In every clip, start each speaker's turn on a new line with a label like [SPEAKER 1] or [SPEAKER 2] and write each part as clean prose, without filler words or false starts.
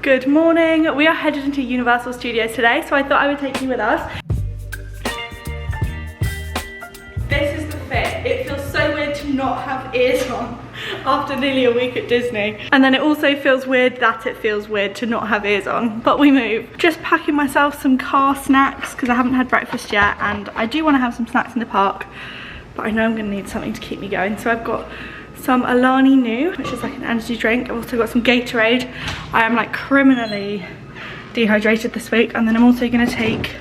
[SPEAKER 1] Good morning. We are headed into Universal Studios today, so I thought I would take you with us. This is the fit. It feels so weird to not have ears on after nearly a week at Disney. And then it also feels weird that it feels weird to not have ears on, but we move. Just packing myself some car snacks because I haven't had breakfast yet, and I do want to have some snacks in the park, but I know I'm going to need something to keep me going. So I've got some Alani Nu, which is like an energy drink. I've also got some Gatorade. I am like criminally dehydrated this week. And then I'm also going to take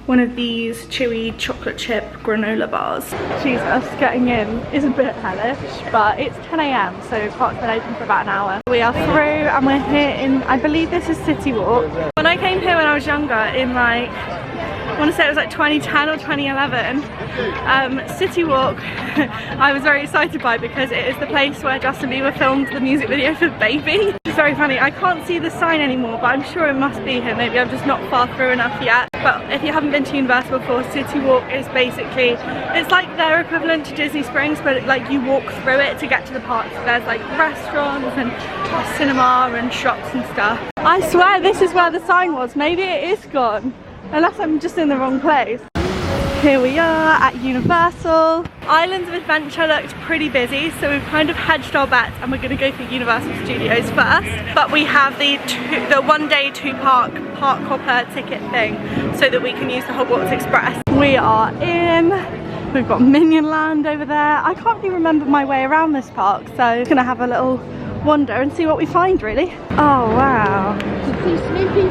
[SPEAKER 1] one of these chewy chocolate chip granola bars. Jesus, getting in is a bit hellish, but it's 10 AM, so park's been open for about an hour. We are through and we're here in, I believe this is Citywalk. When I came here when I was younger, in like, I want to say it was like 2010 or 2011, Citywalk I was very excited by because it is the place where Justin Bieber filmed the music video for Baby. It's very funny. I can't see the sign anymore, but I'm sure it must be here. Maybe I'm just not far through enough yet. But if you haven't been to Universal before, Citywalk is basically, it's like their equivalent to Disney Springs, but like you walk through it to get to the park. So there's like restaurants and a cinema and shops and stuff. I swear this is where the sign was. Maybe it is gone. Unless I'm just in the wrong place. Here we are at Universal. Islands of Adventure looked pretty busy, so we've kind of hedged our bets and we're going to go for Universal Studios first. But we have the one-day two-park park hopper ticket thing so that we can use the Hogwarts Express. We are in. We've got Minion Land over there. I can't really remember my way around this park, so I'm going to have a little wander and see what we find, really. Oh, wow.
[SPEAKER 2] Did you see Snoopy?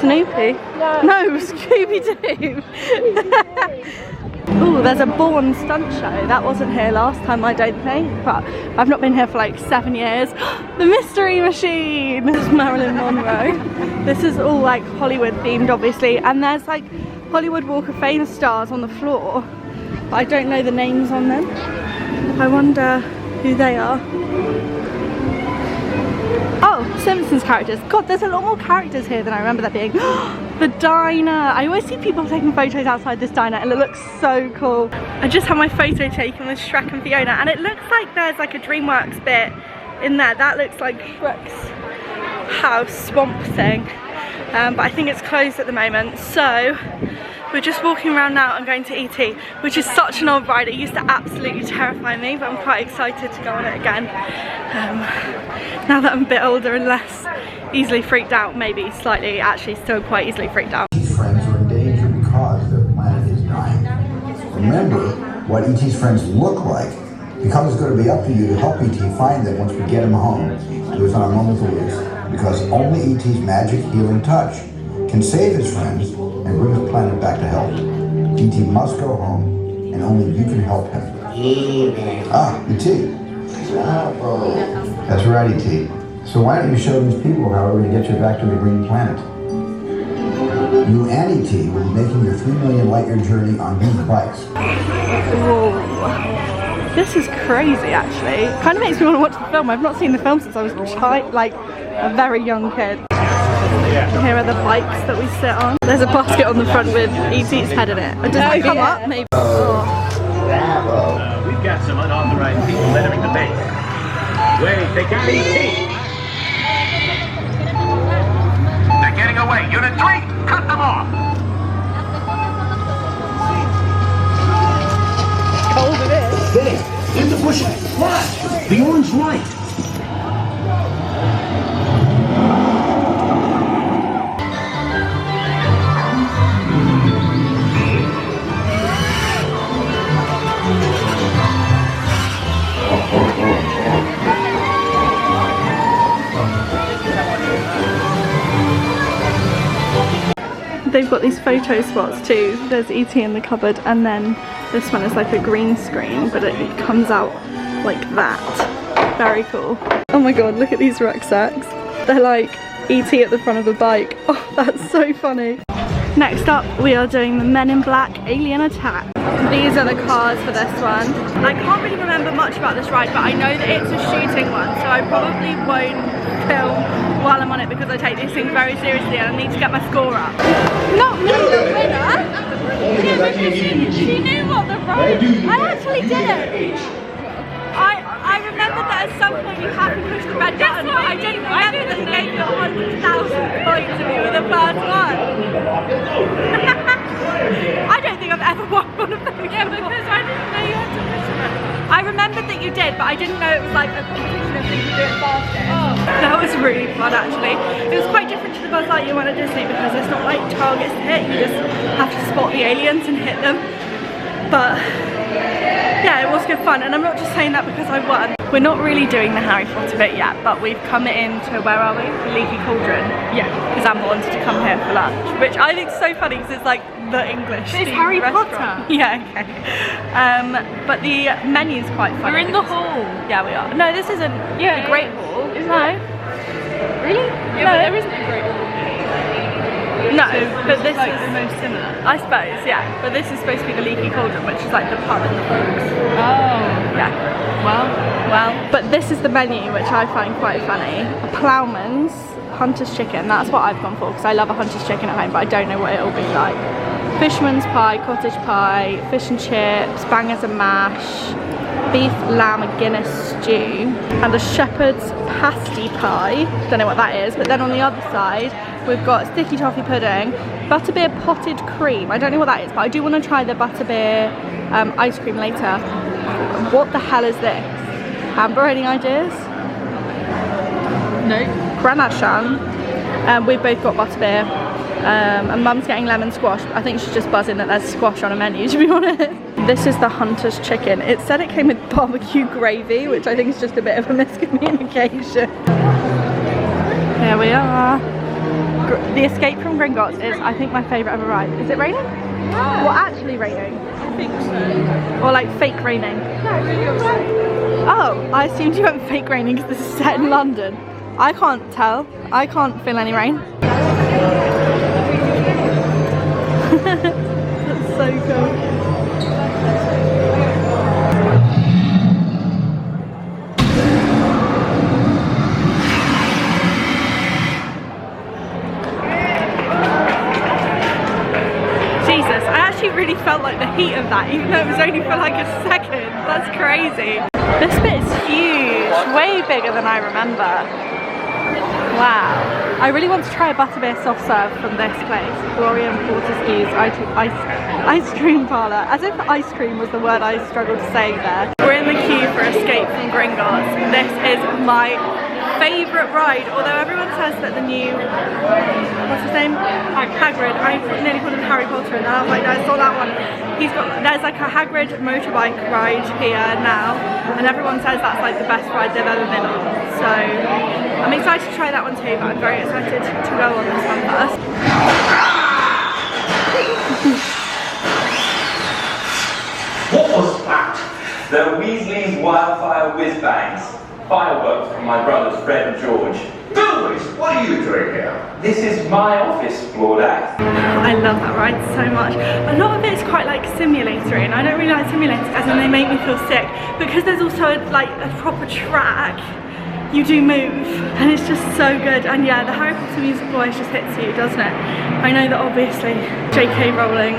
[SPEAKER 1] Snoopy? No, Scooby-Doo. Oh, there's a Bourne stunt show. That wasn't here last time, I don't think, but I've not been here for like 7 years. The Mystery Machine. This is Marilyn Monroe. This is all like Hollywood themed, obviously, and there's like Hollywood Walk of Fame stars on the floor, but I don't know the names on them. I wonder who they are. Oh, Simpsons characters. God, there's a lot more characters here than I remember there being. The diner. I always see people taking photos outside this diner and it looks so cool. I just had my photo taken with Shrek and Fiona and it looks like there's like a DreamWorks bit in there. That looks like Shrek's house swamp thing. But I think it's closed at the moment. So we're just walking around now and going to E.T., which is such an old ride. It used to absolutely terrify me, but I'm quite excited to go on it again. Now that I'm a bit older and less easily freaked out, maybe slightly, actually still quite easily freaked out.
[SPEAKER 3] E.T.'s friends are in danger because their planet is dying. Remember what E.T.'s friends look like, because it's going to be up to you to help E.T. find them once we get him home. Do it on a moment to lose, because only E.T.'s magic healing touch can save his friends and bring his planet back to health. E.T. must go home, and only you can help him. Ah, E.T. That's right, E.T. So why don't you show these people how we're going to get you back to the green planet? You and E.T. will be making your 3 million light year journey on these bikes.
[SPEAKER 1] Whoa. This is crazy, actually. It kind of makes me want to watch the film. I've not seen the film since I was like a very young kid. Here are the bikes that we sit on. There's a basket on the front with E.T.'s head in it. Does that come up? Maybe.
[SPEAKER 3] Bravo.
[SPEAKER 4] We've got some unauthorized people entering the base. Wait, they got E.T. They're getting away. Unit 3, cut them off.
[SPEAKER 1] Cold it is.
[SPEAKER 4] There, in the bushes. Watch, the orange light.
[SPEAKER 1] They've got these photo spots too. There's E.T. in the cupboard, and then this one is like a green screen, but it comes out like that. Very cool. Oh my god, look at these rucksacks. They're like E.T. at the front of a bike. Oh, that's so funny. Next up, we are doing the Men in Black Alien Attack. These are the cars for this one. I can't really remember much about this ride, but I know that it's a shooting one, so I probably won't film while I'm on it because I take these things very seriously and I need to get my score up. Not me, the winner! Yeah, because she knew what the ride. I actually did it. I I remember that at some point you had to push the red button, but I don't remember that you gave you 100,000 points if you were the first one. I don't think I've ever won one of those. Yeah, because I didn't know you had to push the red button. I remembered that you did, but I didn't know it was like a competition of who could do it fastest. Oh. That was really fun actually. It was quite different to the Buzz Lightyear one at Disney because it's not like targets to hit, you just have to spot the aliens and hit them. But yeah, it was good fun, and I'm not just saying that because I won. We're not really doing the Harry Potter bit yet, but we've come into, where are we? The Leaky Cauldron. Yeah. Because Amber wanted to come here for lunch, which I think is so funny because it's like the English
[SPEAKER 2] It's Harry
[SPEAKER 1] restaurant.
[SPEAKER 2] Potter.
[SPEAKER 1] Yeah, okay. But the menu's quite funny.
[SPEAKER 2] We're in the hall.
[SPEAKER 1] Yeah, we are. No, this isn't the Great Hall. No. Really?
[SPEAKER 2] Yeah,
[SPEAKER 1] no,
[SPEAKER 2] but there isn't a Great Hall.
[SPEAKER 1] No, but this
[SPEAKER 2] like
[SPEAKER 1] is
[SPEAKER 2] the most similar.
[SPEAKER 1] I suppose, yeah. But this is supposed to be the Leaky Cauldron, which is like the pub in the books.
[SPEAKER 2] Oh.
[SPEAKER 1] Yeah. Well. But this is the menu, which I find quite funny. A ploughman's hunter's chicken. That's what I've gone for because I love a hunter's chicken at home, but I don't know what it'll be like. Fisherman's pie, cottage pie, fish and chips, bangers and mash, beef, lamb and Guinness stew, and a shepherd's pasty pie. Don't know what that is, but then on the other side we've got sticky toffee pudding, butterbeer potted cream. I don't know what that is, but I do want to try the butterbeer ice cream later. What the hell is this? Amber, any ideas?
[SPEAKER 2] No.
[SPEAKER 1] Granachan. We've both got butterbeer. And Mum's getting lemon squash. I think she's just buzzing that there's squash on a menu, to be honest. This is the hunter's chicken. It said it came with barbecue gravy, which I think is just a bit of a miscommunication. Here we are. The Escape from Gringotts is, I think, my favourite ever ride. Is it raining? Yeah. Well, actually raining.
[SPEAKER 2] I think so.
[SPEAKER 1] Or like fake raining.
[SPEAKER 2] No,
[SPEAKER 1] oh, I assumed you meant fake raining because this is set in London. I can't tell. I can't feel any rain. That's so cool. Jesus, I actually really felt like the heat of that, even though it was only for like a second. That's crazy. This bit is huge, way bigger than I remember. Wow. I really want to try a butterbeer soft serve from this place, Gloria and Fortescue's ice cream parlour. As if ice cream was the word I struggled to say there. We're in the queue for Escape from Gringotts. This is my favourite ride, although everyone says that the new, what's his name? Hagrid. I nearly called him Harry Potter and then I was like, no, it's not that one. There's like a Hagrid motorbike ride here now, and everyone says that's like the best ride they've ever been on. So I'm excited to try that one too, but I'm very excited to go on this one first.
[SPEAKER 5] What was that? The Weasley's wildfire whiz-bangs. Fireworks from my brothers Fred and George.
[SPEAKER 3] Louis, what are you doing here?
[SPEAKER 5] This is my office, Florda.
[SPEAKER 1] I love that ride so much. A lot of it is quite like simulatory, and I don't really like simulators as in they make me feel sick. Because there's also like a proper track, you do move, and it's just so good. And yeah, the Harry Potter music always just hits you, doesn't it? I know that obviously J.K. Rowling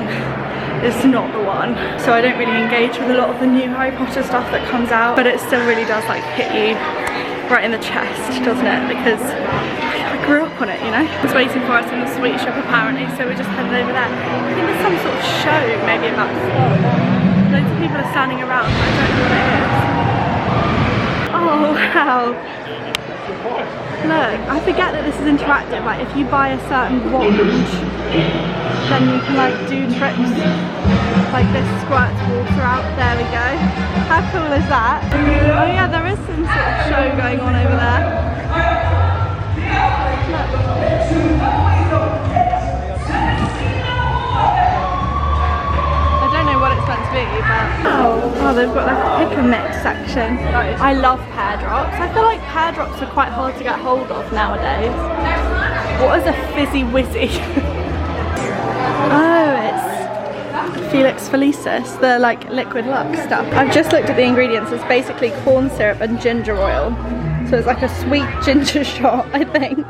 [SPEAKER 1] is not the one, so I don't really engage with a lot of the new Harry Potter stuff that comes out, but it still really does like hit you right in the chest, doesn't it? Because I grew up on it, you know? It's waiting for us in the sweet shop apparently, so we're just headed over there. I think there's some sort of show maybe about to start. Loads of people are standing around, but I don't know what it is. Oh wow. Look, I forget that this is interactive. Like if you buy a certain watch, then you can like do tricks. Like this squirts water out. There we go. How cool is that? Oh yeah, there is some sort of show going on over there. I don't know what it's meant to be, but oh, they've got like a pick and mix section. I love pear drops. I feel like pear drops are quite hard to get hold of nowadays. What is a fizzy wizzy? Oh, it's Felix Felicis, the like liquid luck stuff. I've just looked at the ingredients. It's basically corn syrup and ginger oil. So it's like a sweet ginger shot, I think.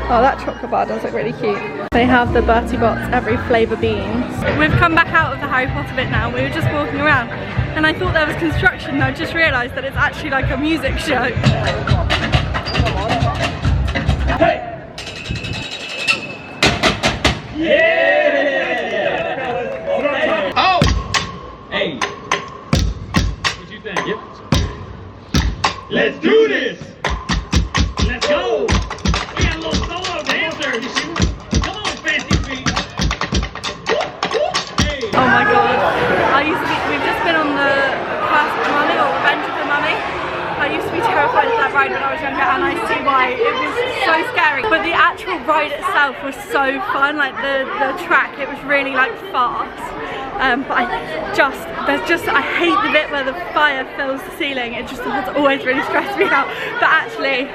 [SPEAKER 1] Oh, that chocolate bar does look really cute. They have the Bertie Bott's every flavour beans. We've come back out of the Harry Potter bit now. We were just walking around. and I thought there was construction, and I just realised that it's actually like a music show.
[SPEAKER 4] Hey! Yeah! Oh! Hey! What you think? Yep. Let's do this! Let's go! We got a little solo dancer! Come on, fancy feet! Hey!
[SPEAKER 1] Oh my god. We've just been on the Curse of the Mummy, or Revenge of the Mummy. I used to be terrified of that ride when I was younger, and I see why. It was so scary. But the actual ride itself was so fun, like the track, it was really like fast. But I hate the bit where the fire fills the ceiling. It just has always really stressed me out. But actually,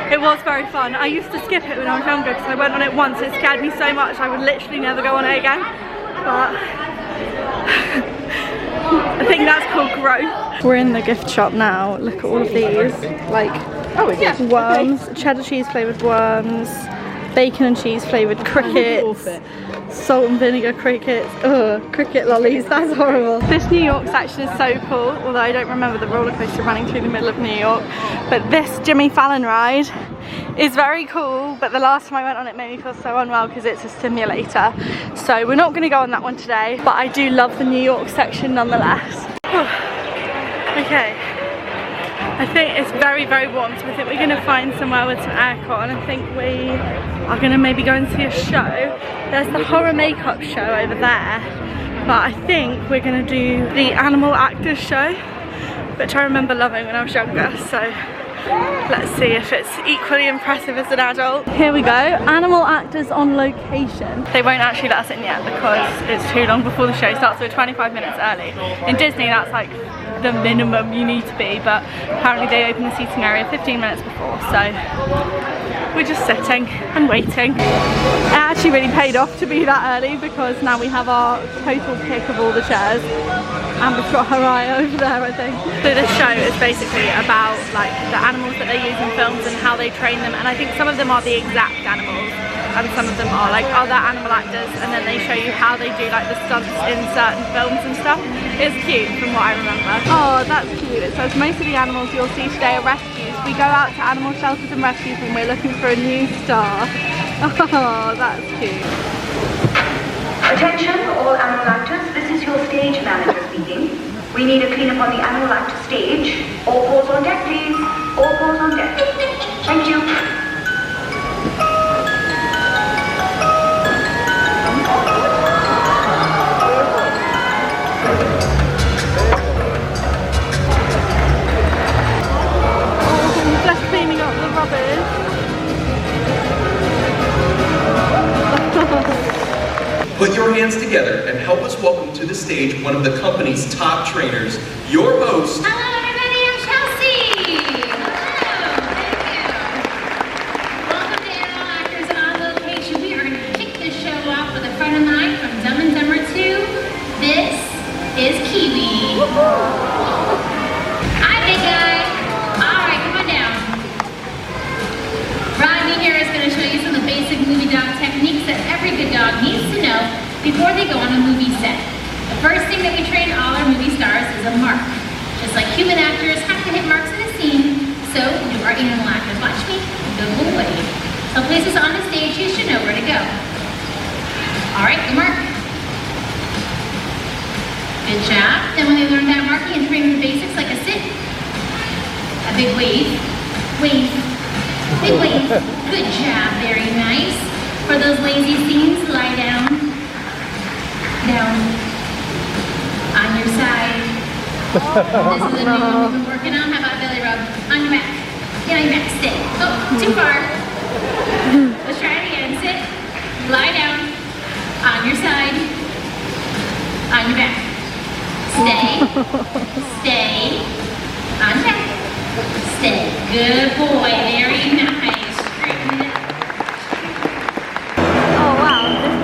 [SPEAKER 1] it was very fun. I used to skip it when I was younger because I went on it once. It scared me so much I would literally never go on it again. But I think that's called growth. We're in the gift shop now. Look at all of these, like worms, cheddar cheese flavoured worms, bacon and cheese flavoured crickets, salt and vinegar crickets, cricket lollies, that's horrible. This New York section is so cool, although I don't remember the roller coaster running through the middle of New York. But this Jimmy Fallon ride is very cool, but the last time I went on it made me feel so unwell because it's a simulator. So we're not going to go on that one today, but I do love the New York section nonetheless. Okay, I think it's very, very warm, so I think we're going to find somewhere with some aircon. I think we are going to maybe go and see a show. There's the horror makeup show over there, but I think we're going to do the animal actors show, which I remember loving when I was younger, so let's see if it's equally impressive as an adult. Here we go, animal actors on location. They won't actually let us in yet because it's too long before the show starts, so we're 25 minutes early. In Disney that's like the minimum you need to be, but apparently they open the seating area 15 minutes before, so we're just sitting and waiting. It actually really paid off to be that early because now we have our total pick of all the chairs, and we've got Haraya over there, I think. So this show is basically about like the animals that they use in films and how they train them, and I think some of them are the exact animals and some of them are like other animal actors, and then they show you how they do like the stunts in certain films and stuff. It's cute from what I remember. Oh, that's cute. It says most of the animals you'll see today are rescues. We go out to animal shelters and rescues when we're looking for a new star. Oh, that's cute.
[SPEAKER 6] Attention all animal actors, this is your stage manager speaking. We need a cleanup on the animal actor stage. All paws on deck, please. All paws on deck. Thank you.
[SPEAKER 1] Just cleaning up the rubbish.
[SPEAKER 7] Put your hands together and help us welcome to the stage one of the company's top trainers, your host.
[SPEAKER 8] Hello everybody, I'm Chelsea. Hello, thank you. Welcome to Animal Actors on Location. We are going to kick this show off with a friend of mine from Dumb and Dumber 2. This is Kiwi. Hi big guy. Alright, come on down. Rodney here is going to show you some of the basic movie dog techniques that every good dog needs to know before they go on a movie set. The first thing that we train all our movie stars is a mark. Just like human actors have to hit marks in a scene, so do our animal actors. Watch me, good boy. So places on the stage, you should know where to go. Alright, good mark. Good job. Then when they learn that marking and train the basics like a sit, a big wave, wave, big wave. Good job, very nice. For those lazy scenes, lie down, down, on your side. This is a new one we've been working on. How about belly rub? On your back. Get on your back, sit. Oh, too far. Let's try it again. Sit, lie down, on your side, on your back. Stay, stay, on back. Stay. Good boy, very nice.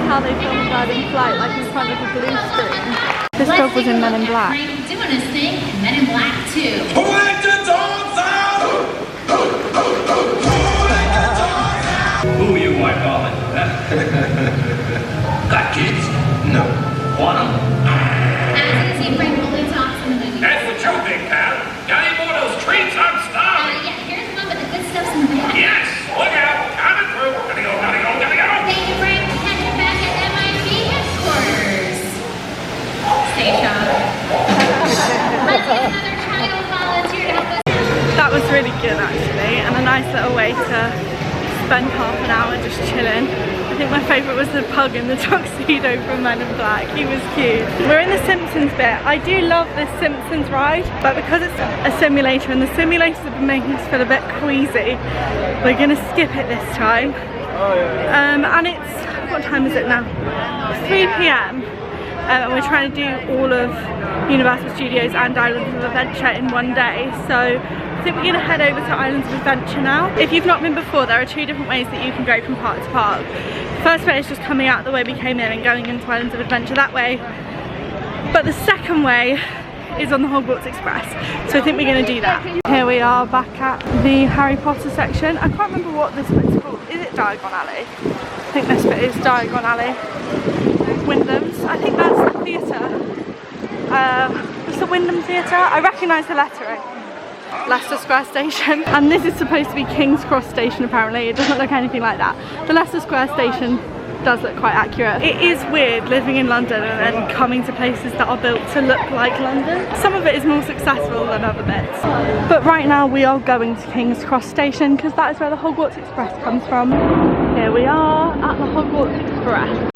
[SPEAKER 1] How they filmed Bird in Flight, like in front of a blue screen. This dog was in Men in Black.
[SPEAKER 8] Doing his thing in Men in Black 2.
[SPEAKER 7] Who let the dogs out?
[SPEAKER 4] Who you white calling? Got kids?
[SPEAKER 7] No.
[SPEAKER 4] Want 'em?
[SPEAKER 8] As you can see, Frank only talks in the movie.
[SPEAKER 1] spend half an hour just chilling. I think my favourite was the pug in the tuxedo from Men in Black. He was cute. We're in the Simpsons bit. I do love this Simpsons ride, but because it's a simulator and the simulators have been making us feel a bit queasy, we're gonna skip it this time. And it's, what time is it now? It's 3 PM. And we're trying to do all of Universal Studios and Islands of Adventure in one day. So I think we're going to head over to Islands of Adventure now. If you've not been before, there are 2 different ways that you can go from park to park. First way is just coming out the way we came in and going into Islands of Adventure that way. But the second way is on the Hogwarts Express. So I think we're going to do that. Here we are back at the Harry Potter section. I can't remember what this bit's called. Is it Diagon Alley? I think this bit is Diagon Alley. Wyndham's. I think that's the theatre. It's the Wyndham Theatre. I recognise the lettering. Leicester Square Station. And this is supposed to be King's Cross Station apparently. It doesn't look anything like that. The Leicester Square Station does look quite accurate. It is weird living in London and then coming to places that are built to look like London. Some of it is more successful than other bits. But right now we are going to King's Cross Station because that is where the Hogwarts Express comes from. Here we are at the Hogwarts Express.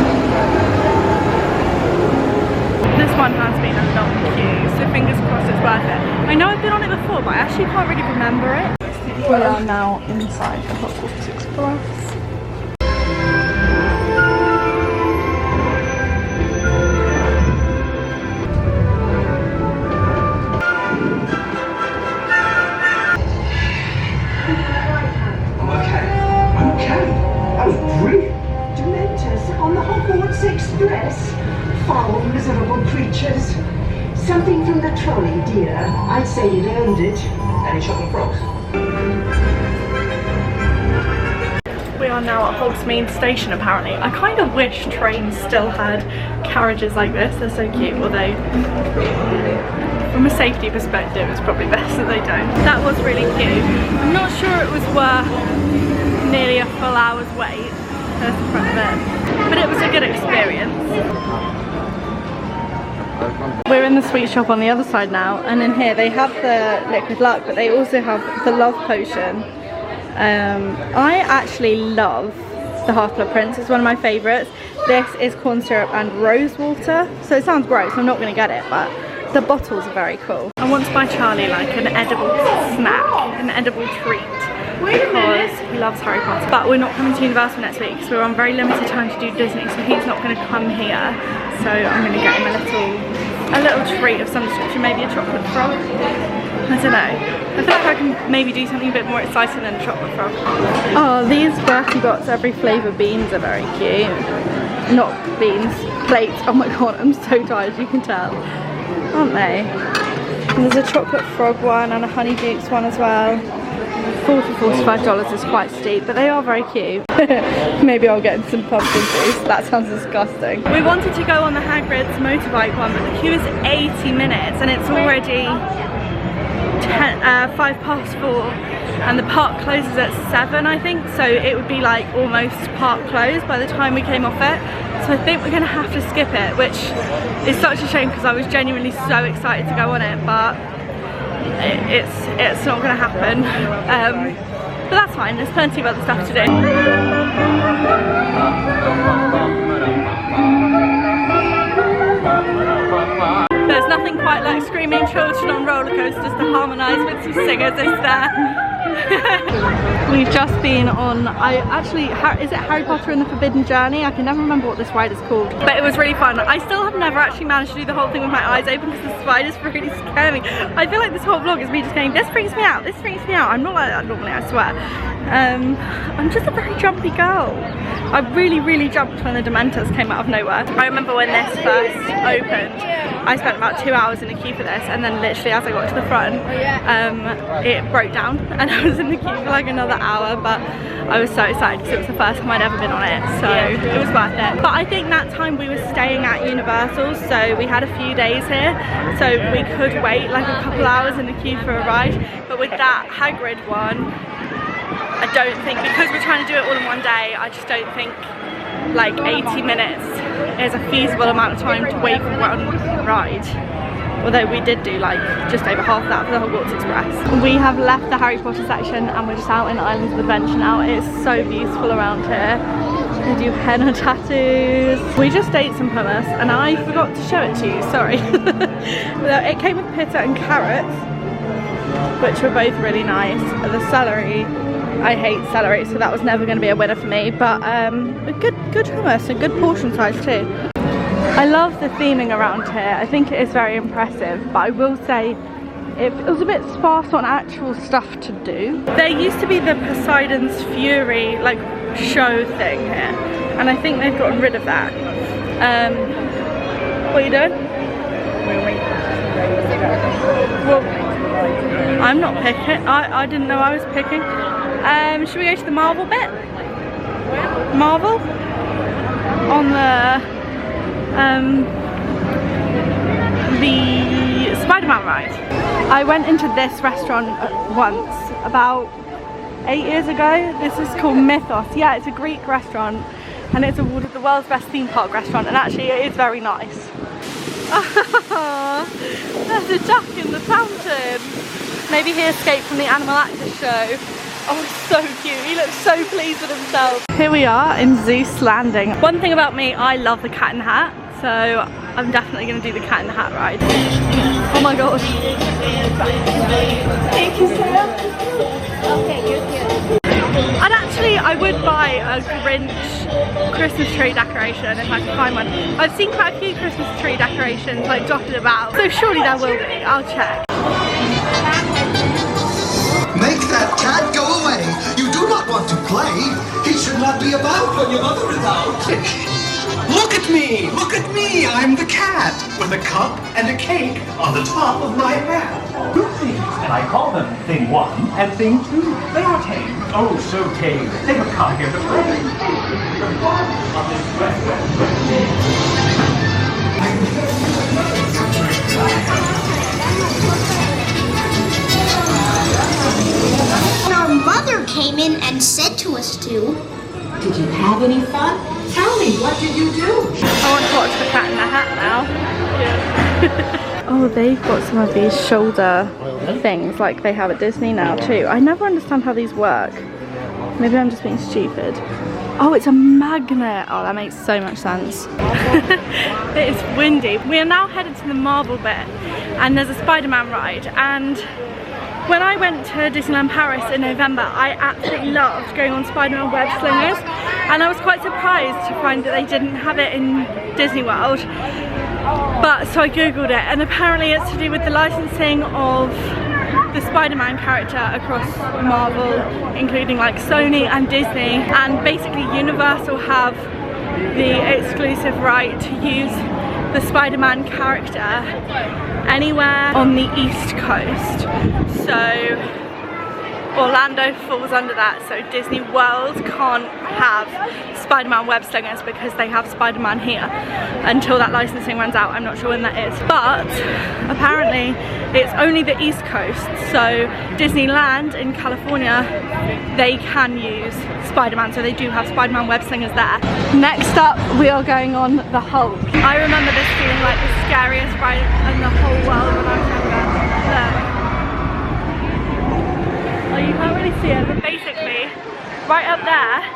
[SPEAKER 1] This one has been a long queue, so fingers crossed it's worth it. I know I've been on it before, but I actually can't really remember it. We are now inside the Hogwarts Express.
[SPEAKER 9] Express. Foul, miserable creatures. Something from the trolley, dear. I'd say you'd earned it. Any chocolate frogs?
[SPEAKER 1] We are now at Hogsmeade station apparently. I kind of wish trains still had carriages like this. They're so cute, although from a safety perspective it's probably best that they don't. That was really cute. I'm not sure it was worth nearly a full hour's wait. There's the front of it. But it was a good experience. We're in the sweet shop on the other side now, and in here they have the liquid luck, but they also have the love potion. I actually love the Half-Blood Prince. It's one of my favourites. This is corn syrup and rose water, so it sounds gross, I'm not going to get it, but the bottles are very cool. I want to buy Charlie like an edible snack, an edible treat, because he loves Harry Potter. But we're not coming to Universal next week because we're on very limited time to do Disney, so he's not going to come here. So I'm going to get him a little treat of some description, maybe a chocolate frog. I don't know. I feel like I can maybe do something a bit more exciting than a chocolate frog. Oh, these Bertie Bott's every flavour beans are very cute. Not beans, plates. Oh my god, I'm so tired, you can tell. Aren't they? And there's a chocolate frog one and a honey dukes one as well. $40 to $45 is quite steep, but they are very cute. Maybe I'll get some pumpkin juice. That sounds disgusting. We wanted to go on the Hagrid's motorbike one, but the queue is 80 minutes and it's already 4:05 and the park closes at 7 I think, so it would be like almost park closed by the time we came off it. So I think we're going to have to skip it, which is such a shame because I was genuinely so excited to go on it, but it's not going to happen. But that's fine, there's plenty of other stuff to do. There's nothing quite like screaming children on roller coasters to harmonise with some singers, is there? We've just been on, is it Harry Potter and the Forbidden Journey? I can never remember what this ride is called, but it was really fun. I still have never actually managed to do the whole thing with my eyes open because the spiders really scare me. I feel like this whole vlog is me just going, this freaks me out, this freaks me out. I'm not like that normally, I swear. I'm just a very jumpy girl. I really jumped when the Dementors came out of nowhere. I remember when this first opened, I spent about 2 hours in the queue for this, and then literally as I got to the front, it broke down and I was in the queue for like another hour, but I was so excited because it was the first time I'd ever been on it, so it was worth it. But I think that time we were staying at Universal, so we had a few days here, so we could wait like a couple hours in the queue for a ride. But with that Hagrid one, I don't think, because we're trying to do it all in one day, I just don't think like 80 minutes is a feasible amount of time to wait for one ride. although we did do like just over half that for the Hogwarts Express. We have left the Harry Potter section and we're just out in Islands of Adventure now. It is so beautiful around here. They do henna tattoos. We just ate some hummus and I forgot to show it to you, sorry. It came with pita and carrots, which were both really nice. The celery, I hate celery, so that was never going to be a winner for me, but a good hummus, a good portion size too. I love the theming around here. I think it is very impressive, but I will say it was a bit sparse on actual stuff to do. There used to be the Poseidon's Fury like show thing here, and I think they've gotten rid of that. What are you doing? Well, I'm not picking. I didn't know I was picking. Should we go to the Marvel bit? Marvel? On the Spider-Man ride. I went into this restaurant once, about 8 years ago. This is called Mythos. Yeah, it's a Greek restaurant and it's awarded the world's best theme park restaurant, and actually it is very nice. There's a duck in the fountain. Maybe he escaped from the Animal Actors show. Oh, so cute. He looks so pleased with himself. Here we are in Zeus Landing. One thing about me, I love the Cat in the Hat, so I'm definitely going to do the Cat in the Hat ride. Oh my god. Thank you, Sam. Okay, you're cute. And actually, I would buy a Grinch Christmas tree decoration if I could find one. I've seen quite a few Christmas tree decorations like dotted about, so surely there will be. I'll check.
[SPEAKER 10] Make that cat go away. You do not want to play. He should not be about when your mother is out. Look at me! Look at me! I'm the cat with a cup and a cake on the top of my hat.
[SPEAKER 11] Two things, and I call them Thing 1 and Thing 2. They are tame. Oh, so tame. They have come here to play.
[SPEAKER 8] Our mother came in and said to us to.
[SPEAKER 9] Did you have any fun? Tell me, what did you do?
[SPEAKER 1] I want to watch the Cat in the Hat now. Oh, they've got some of these shoulder things like they have at Disney now too. I never understand how these work. Maybe I'm just being stupid. Oh, it's a magnet. Oh, that makes so much sense. It is windy. We are now headed to the Marvel bit and there's a Spider-Man ride, and when I went to Disneyland Paris in November, I absolutely loved going on Spider-Man web slingers, and I was quite surprised to find that they didn't have it in Disney World. But so I googled it, and apparently it's to do with the licensing of the Spider-Man character across Marvel, including like Sony and Disney, and basically Universal have the exclusive right to use the Spider-Man character anywhere on the East Coast. So Orlando falls under that, so Disney World can't have Spider-Man web slingers because they have Spider-Man here until that licensing runs out. I'm not sure when that is, but apparently it's only the East Coast, so Disneyland in California, they can use Spider-Man, so they do have Spider-Man web slingers there. Next up, we are going on the Hulk. I remember this feeling like the scariest ride in the whole world when I was younger. Oh, you can't really see it, but basically, right up there,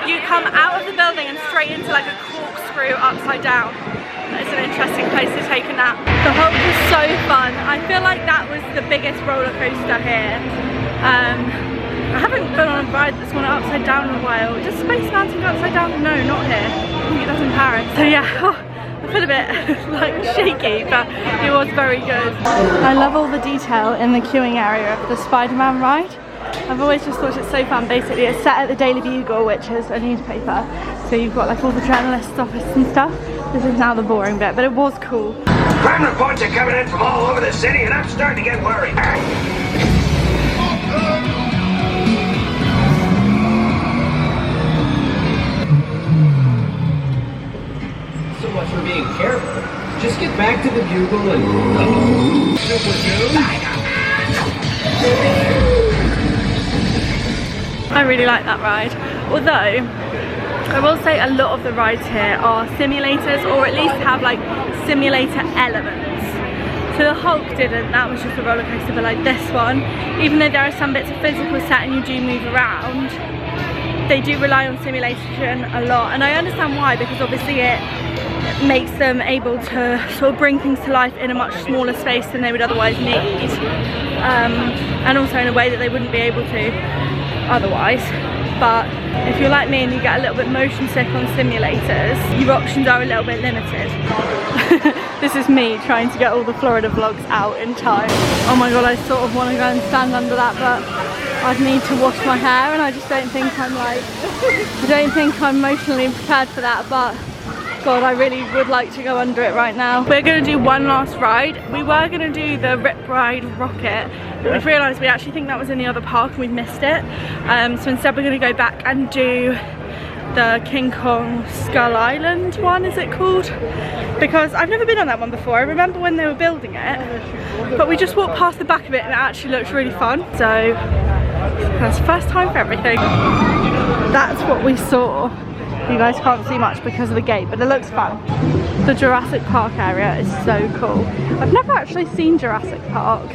[SPEAKER 1] you come out of the building and straight into like a corkscrew upside down. It's an interesting place to take a nap. The Hulk was so fun. I feel like that was the biggest roller coaster here. I haven't been on a ride that's gone upside down in a while. Does Space Mountain go upside down? No, not here. I think it does in Paris. So yeah, I feel a bit like shaky, but it was very good. I love all the detail in the queuing area of the Spider-Man ride. I've always just thought it's so fun. Basically, it's set at the Daily Bugle, which is a newspaper. So you've got like all the journalists' office and stuff. This is now the boring bit, but it was cool.
[SPEAKER 12] Crime reports are coming in from all over the city, and I'm starting to get worried.
[SPEAKER 13] So much for being careful. Just get back to the Bugle and...
[SPEAKER 1] I really like that ride. Although, I will say a lot of the rides here are simulators, or at least have like simulator elements. So the Hulk didn't, that was just a roller coaster, but like this one, even though there are some bits of physical set and you do move around, they do rely on simulation a lot. And I understand why, because obviously it makes them able to sort of bring things to life in a much smaller space than they would otherwise need. And also in a way that they wouldn't be able to otherwise. But if you're like me and you get a little bit motion sick on simulators, your options are a little bit limited. This is me trying to get all the Florida vlogs out in time. Oh my god, I sort of want to go and stand under that, but I'd need to wash my hair and I just don't think I'm like, I don't think I'm emotionally prepared for that, but god, I really would like to go under it right now. We're going to do one last ride. We were going to do the Rip Ride Rocket, but we've realised we actually think that was in the other park and we missed it. So instead we're going to go back and do the King Kong Skull Island one, is it called? Because I've never been on that one before. I remember when they were building it, but we just walked past the back of it and it actually looks really fun. So that's the first time for everything. That's what we saw. You guys can't see much because of the gate, but it looks fun. The Jurassic Park area is so cool. I've never actually seen Jurassic Park.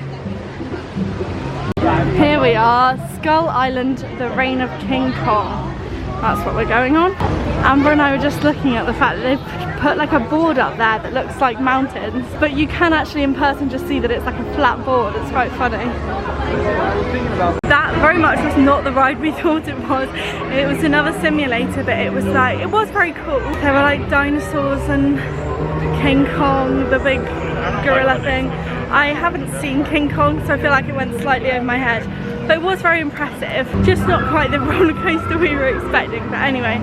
[SPEAKER 1] Here we are, Skull Island, the Reign of King Kong. That's what we're going on. Amber and I were just looking at the fact that they've put like a board up there that looks like mountains, but you can actually in person just see that it's like a flat board. It's quite funny. That very much was not the ride we thought it was. It was another simulator, but it was very cool. There were like dinosaurs and King Kong, the big gorilla thing. I haven't seen King Kong, so I feel like it went slightly over my head. But it was very impressive, just not quite the roller coaster we were expecting. But anyway,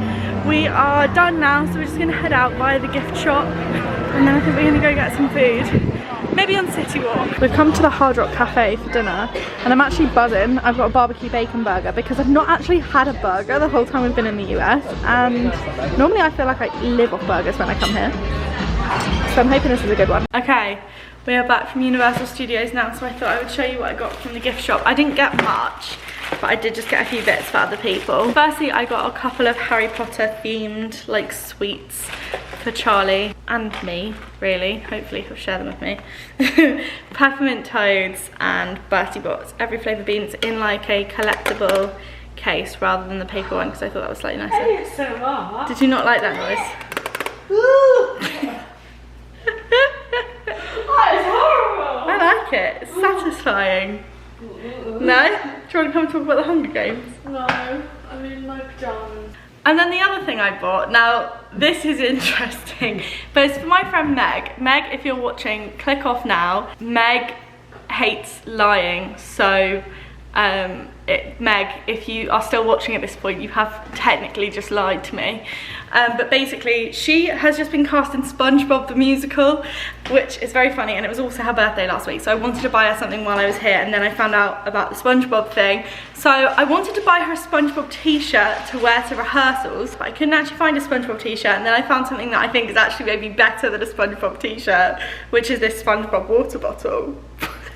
[SPEAKER 1] we are done now, so we're just gonna head out via the gift shop, and then I think we're gonna go get some food, maybe on Citywalk. We've come to the Hard Rock Cafe for dinner, and I'm actually buzzing. I've got a barbecue bacon burger because I've not actually had a burger the whole time we've been in the US, and normally I feel like I live off burgers when I come here. So I'm hoping this is a good one. Okay. We are back from Universal Studios now, so I thought I would show you what I got from the gift shop. I didn't get much, but I did just get a few bits for other people. Firstly, I got a couple of Harry Potter themed like sweets for Charlie and me, really. Hopefully he'll share them with me. Peppermint Toads and Bertie Bott's every flavour beans in like a collectible case rather than the paper one, because I thought that was slightly nicer.
[SPEAKER 2] Hey, so what?
[SPEAKER 1] Did you not like that noise?
[SPEAKER 2] That is horrible!
[SPEAKER 1] I like it, it's satisfying. No? Do you want to come talk about the Hunger Games?
[SPEAKER 2] No, I'm in my pajamas.
[SPEAKER 1] And then the other thing I bought, now this is interesting, but it's for my friend Meg. Meg, if you're watching, click off now. Meg hates lying, so Meg, if you are still watching at this point, you have technically just lied to me. But basically, she has just been cast in SpongeBob the Musical, which is very funny, and it was also her birthday last week, so I wanted to buy her something while I was here, and then I found out about the SpongeBob thing. So I wanted to buy her a SpongeBob t-shirt to wear to rehearsals, but I couldn't actually find a SpongeBob t-shirt, and then I found something that I think is actually maybe better than a SpongeBob t-shirt, which is this SpongeBob water bottle.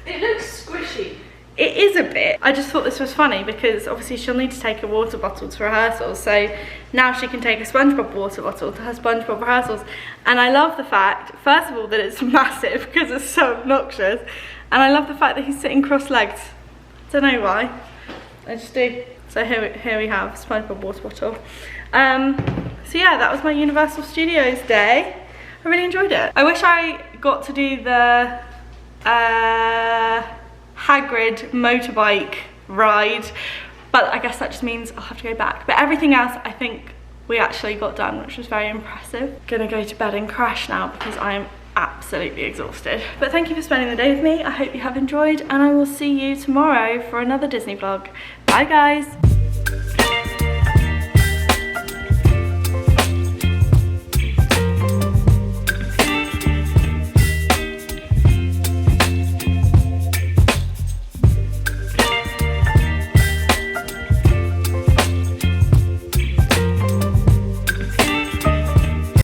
[SPEAKER 2] It looks squishy.
[SPEAKER 1] It is a bit. I just thought this was funny because obviously she'll need to take a water bottle to rehearsals, so now she can take a SpongeBob water bottle to her SpongeBob rehearsals. And I love the fact, first of all, that it's massive because it's so obnoxious, and I love the fact that he's sitting cross-legged. Don't know why, I just do. So here we have SpongeBob water bottle. So yeah, that was my Universal Studios day. I really enjoyed it. I wish I got to do the Hagrid motorbike ride, but I guess that just means I'll have to go back. But everything else I think we actually got done, which was very impressive. Gonna go to bed and crash now because I am absolutely exhausted. But thank you for spending the day with me. I hope you have enjoyed, and I will see you tomorrow for another Disney vlog. Bye guys.